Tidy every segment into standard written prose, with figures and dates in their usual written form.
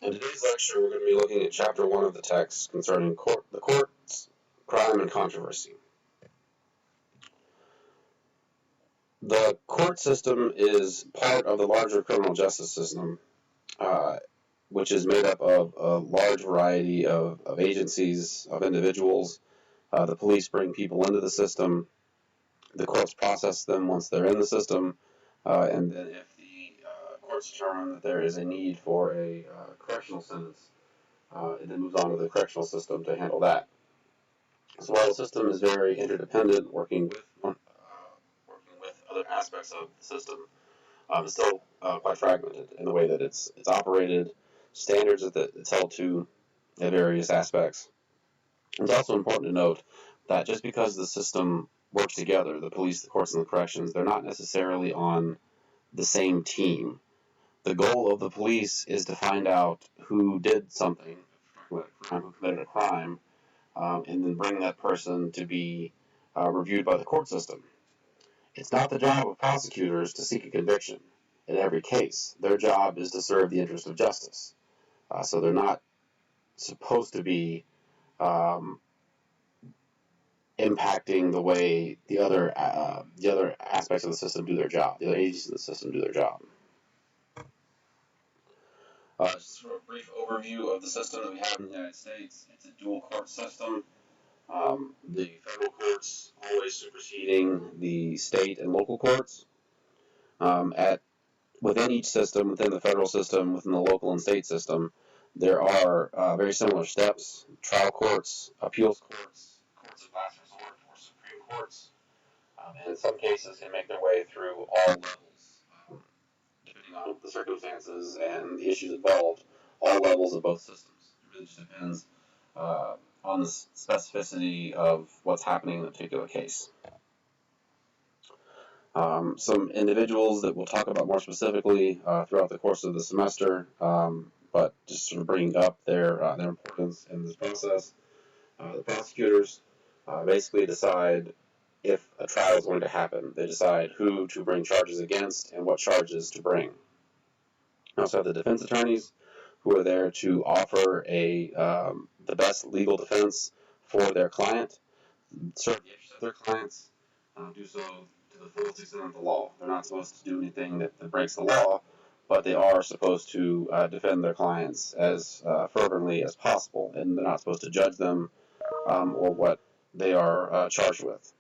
In today's lecture, we're going to be looking at Chapter 1 of the text concerning the courts, crime, and controversy. The court system is part of the larger criminal justice system, which is made up of a large variety of agencies, of individuals. The police bring people into the system. The courts process them once they're in the system, and then if the courts determine that there is a need for a correctional sentence, it then moves on to the correctional system to handle that. So while the system is very interdependent, working with other aspects of the system, it's still quite fragmented in the way that it's operated, standards that it's held to in various aspects. It's also important to note that just because the system works together, the police, the courts, and the corrections, they're not necessarily on the same team. The goal of the police is to find out who did something, who committed a crime, and then bring that person to be reviewed by the court system. It's not the job of prosecutors to seek a conviction in every case. Their job is to serve the interest of justice. So they're not supposed to be impacting the way the other aspects of the system do their job. The other agencies of the system do their job. Just for a brief overview of the system that we have in the United States, it's a dual court system. The federal courts always superseding the state and local courts. Within each system, within the federal system, within the local and state system, there are very similar steps: trial courts, appeals courts, courts of last resort, or Supreme Courts, and in some cases can make their way through all levels, depending on the circumstances and the issues involved, all levels of both systems. It really just depends on the specificity of what's happening in a particular case. Some individuals that we'll talk about more specifically throughout the course of the semester, but just sort of bringing up their importance in this process. The prosecutors basically decide if a trial is going to happen. They decide who to bring charges against and what charges to bring. We also have the defense attorneys, who are there to offer the best legal defense for their client, serve the interests of their clients, do so to the fullest extent of the law. They're not supposed to do anything that breaks the law, but they are supposed to defend their clients as fervently as possible, and they're not supposed to judge them or what they are charged with.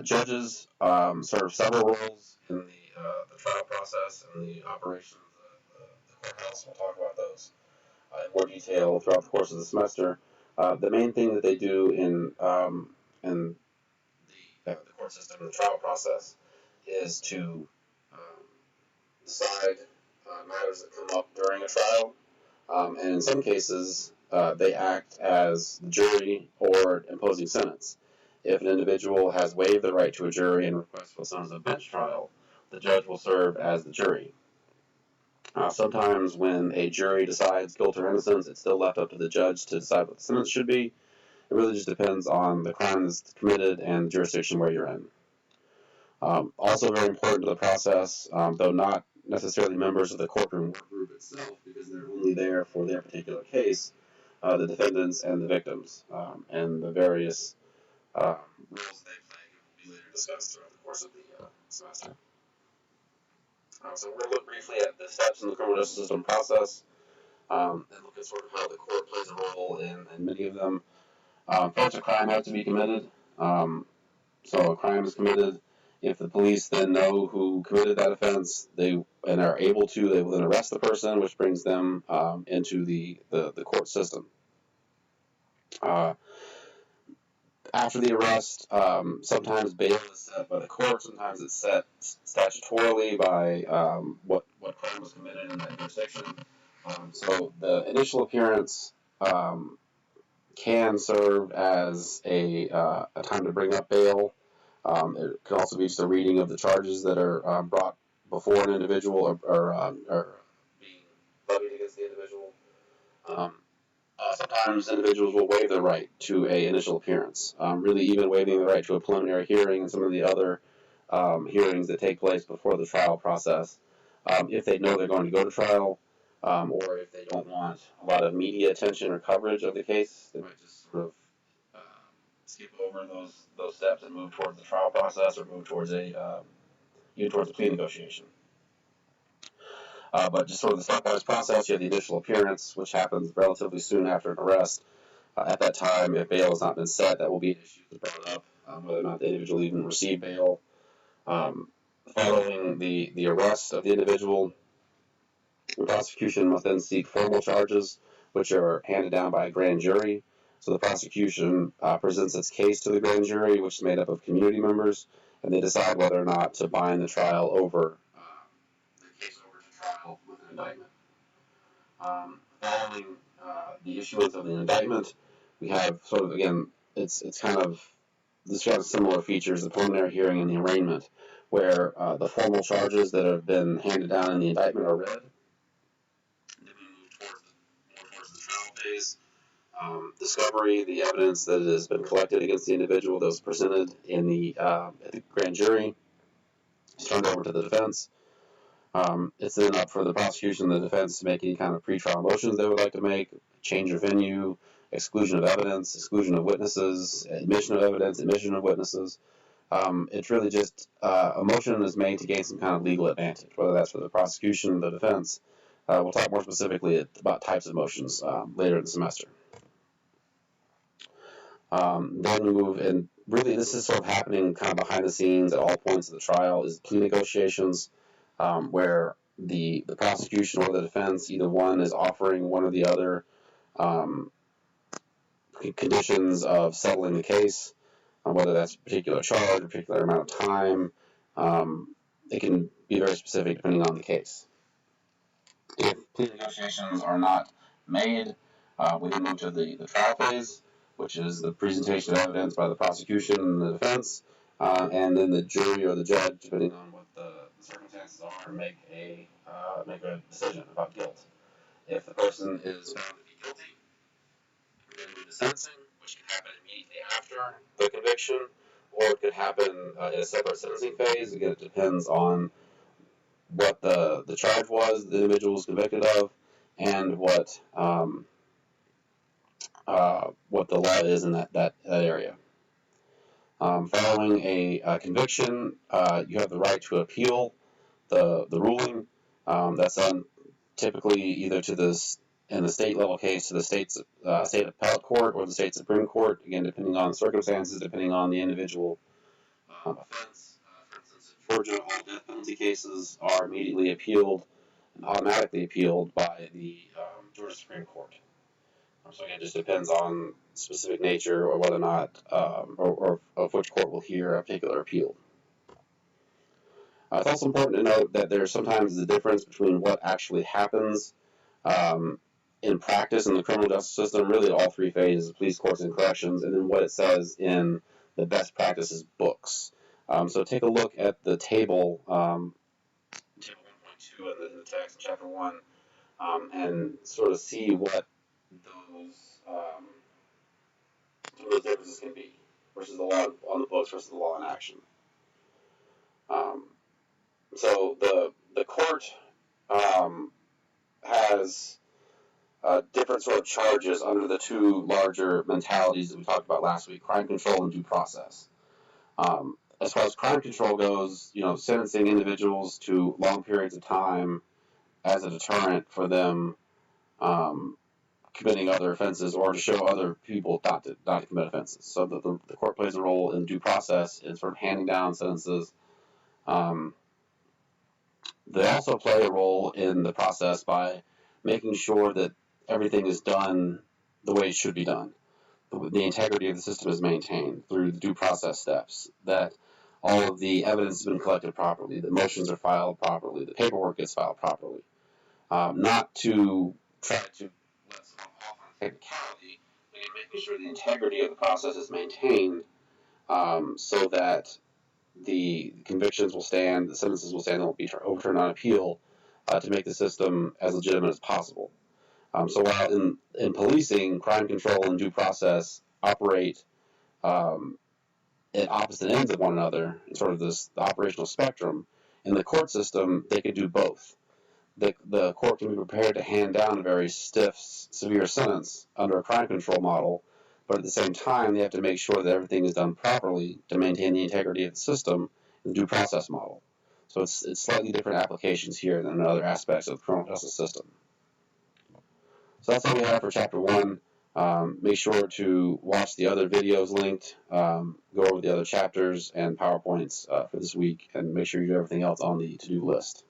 Judges serve several roles in the trial process and the operation of the courthouse. We'll talk about those in more detail throughout the course of the semester. The main thing that they do in the court system and the trial process is to decide matters that come up during a trial, and in some cases they act as the jury or imposing sentence. If an individual has waived the right to a jury and requests what's known as a bench trial, the judge will serve as the jury. Sometimes when a jury decides guilt or innocence, it's still left up to the judge to decide what the sentence should be. It really just depends on the crime that's committed and the jurisdiction where you're in. Also very important to the process, though not necessarily members of the courtroom group itself, because they're only there for their particular case, the defendants and the victims, and the various roles they play will be later discussed throughout the course of the semester. So we're going to look briefly at the steps in the criminal justice system process, and look at sort of how the court plays a role in many of them. First, a crime has to be committed. So a crime is committed. If the police then know who committed that offense, and are able to, they will then arrest the person, which brings them into the court system. After the arrest, sometimes bail is set by the court, sometimes it's set statutorily by what crime was committed in that jurisdiction. So the initial appearance can serve as a time to bring up bail. It can also be just a reading of the charges that are brought before an individual or being levied against the individual. Sometimes individuals will waive their right to an initial appearance, really even waiving the right to a preliminary hearing and some of the other hearings that take place before the trial process. If they know they're going to go to trial, or if they don't want a lot of media attention or coverage of the case, they might just sort of skip over those steps and move towards the trial process or move towards even towards a plea negotiation. But just sort of the stepwise process, you have the initial appearance, which happens relatively soon after an arrest. At that time, if bail has not been set, that will be an issue that's brought up, whether or not the individual even received bail. Following the arrest of the individual, the prosecution must then seek formal charges, which are handed down by a grand jury. So the prosecution presents its case to the grand jury, which is made up of community members, and they decide whether or not to bind the trial over the case over to trial with an indictment. Following the issuance of the indictment, we have sort of, again, it's kind of, this has similar features, the preliminary hearing and the arraignment, where the formal charges that have been handed down in the indictment are read. And then we move more towards the trial phase. Discovery, the evidence that has been collected against the individual that was presented in at the grand jury is turned over to the defense. It's then up for the prosecution and the defense to make any kind of pretrial motions they would like to make, change of venue, exclusion of evidence, exclusion of witnesses, admission of evidence, admission of witnesses. It's really just a motion is made to gain some kind of legal advantage, whether that's for the prosecution or the defense. We'll talk more specifically about types of motions later in the semester. Then we move, and really this is sort of happening kind of behind the scenes at all points of the trial, is plea negotiations, where the prosecution or the defense, either one is offering one or the other conditions of settling the case, whether that's a particular charge, a particular amount of time. It can be very specific depending on the case. If plea negotiations are not made, we then move to the trial phase, which is the presentation of evidence by the prosecution and the defense, and then the jury or the judge, depending on what the circumstances are, make a decision about guilt. If the person is found to be guilty, then move to sentencing, which can happen immediately after the conviction, or it could happen in a separate sentencing phase. Again, it depends on what the charge was the individual was convicted of, and what the law is in that area. Following a conviction, you have the right to appeal the ruling. That's done typically either to in the state level case, to the state appellate court or the state Supreme Court, again, depending on the circumstances, depending on the individual offense. For instance, in Georgia, all death penalty cases are immediately appealed and automatically appealed by the Georgia Supreme Court. So again, it just depends on specific nature or whether or not, or of which court will hear a particular appeal. It's also important to note that there's sometimes the difference between what actually happens in practice in the criminal justice system, really all three phases, police, courts, and corrections, and then what it says in the best practices books. So take a look at the table, table 1.2 in the text, chapter 1, and sort of see what those differences can be versus the law on the books versus the law in action. So the court has different sort of charges under the two larger mentalities that we talked about last week: crime control and due process. As far as crime control goes, sentencing individuals to long periods of time as a deterrent for them committing other offenses, or to show other people not to commit offenses. So the court plays a role in due process in sort of handing down sentences. They also play a role in the process by making sure that everything is done the way it should be done. The integrity of the system is maintained through the due process steps, that all of the evidence has been collected properly, the motions are filed properly, the paperwork gets filed properly. Not to try to let someone off on technicality, but making sure the integrity of the process is maintained so that the convictions will stand, the sentences will stand, and won't be overturned on appeal to make the system as legitimate as possible. So while in policing, crime control and due process operate at opposite ends of one another in sort of the operational spectrum, in the court system, they could do both. the court can be prepared to hand down a very stiff, severe sentence under a crime control model, but at the same time, they have to make sure that everything is done properly to maintain the integrity of the system and the due process model. So it's slightly different applications here than in other aspects of the criminal justice system. So that's all we have for Chapter 1. Make sure to watch the other videos linked, go over the other chapters and PowerPoints for this week, and make sure you do everything else on the to-do list.